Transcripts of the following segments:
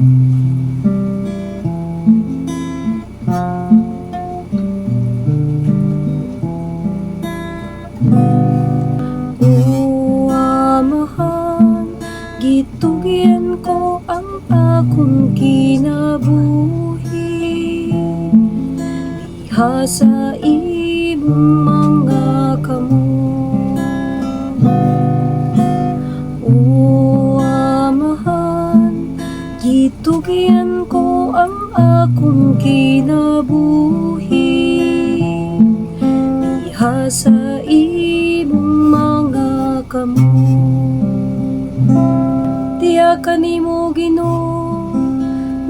O Amahan, gitugyan ko ang akong kinabuhi diha sa imong mga kamot. O Amahan, gitugyan ko ang akong kinabuhi diha sa imong mga kamot. Tiya kanimo Ginoo,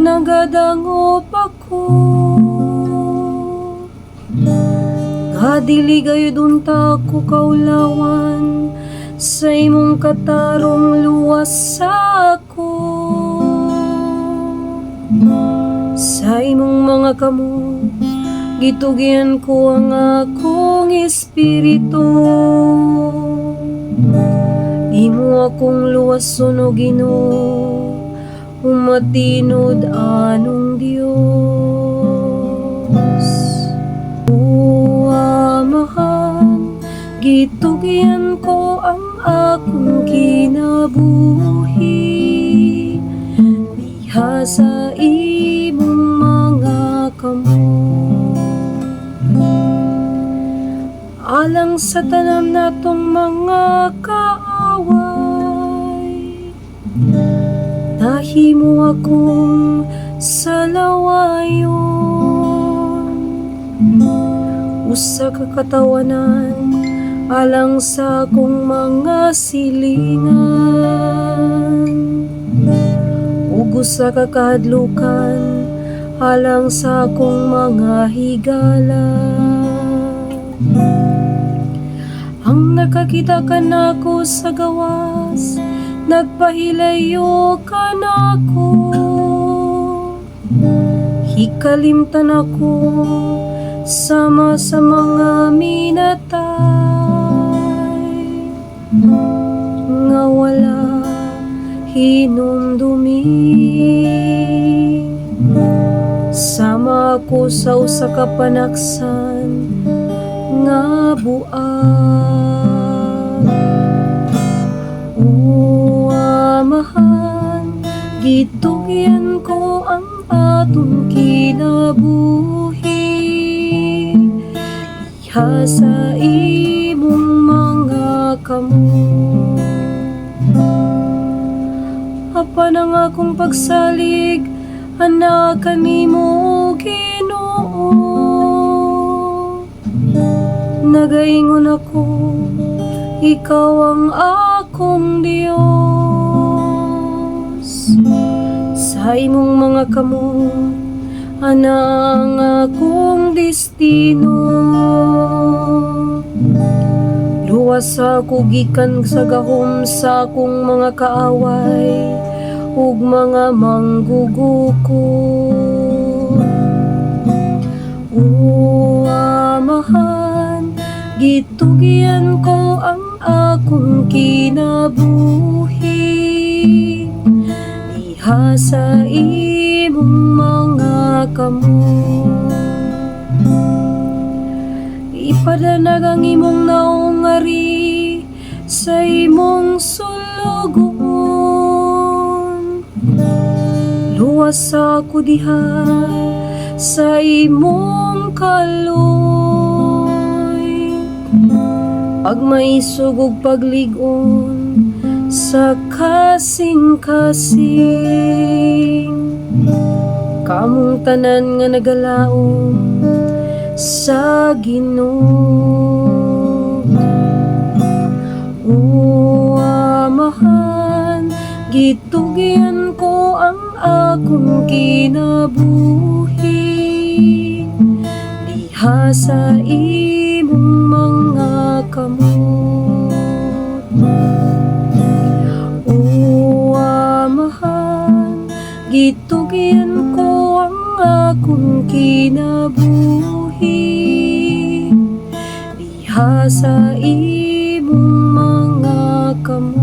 nagadangop ako, nga dili gayud unta ko kaulawan sa imong katarong luwas sa ako. Sa imong mga kamot, gitugyan ko ang akong espiritu. Imo akong luwason o Ginoo, umatinod anong Dios. O Amahan, gitugyan ko ang akong kinabuhi diha sa imong mga kamot. Alang sa tanan natong mga kaaway, nahimo akong salawayon. Usa ka katawanan alang sa akong mga silingan, ug usa ka kahadlukan alang sa akong mga higala. Ang nakakita ka nako sa gawas, nagpahilayo ka nako, hikalimtan ako sama sa mga minatay, nga wala hinumdumi. Sama ako sa usa ka panaksan nga buang. O Amahan, gitugyan ko ang atong kinabuhi diha sa imong mga kamot. Apan ang akong pagsalig ana kanimo Ginoo, nagaingon ako, ikaw ang akong Dios. Sa imong mga kamot, ana ang akong destino. Luwas ako gikan sa gahom sa akong mga kaaway ug mga manggugukod. O Amahan, gitugyan ko ang akong kinabuhi diha sa imong mga kamot. Ipadanag ang imong naungari sa imong sulugon. Luwas ako diha sa imong kaloy, pagmaisog ug paglig-on sa kasing-kasing. Kamong tanan nga nagalaom sa Ginoo. O Amahan, gitugyan ko ang akong kinabuhi diha sa imong mga kamot. O Amahan, gitugyan ko ang akong kinabuhi diha sa imong mga kamot.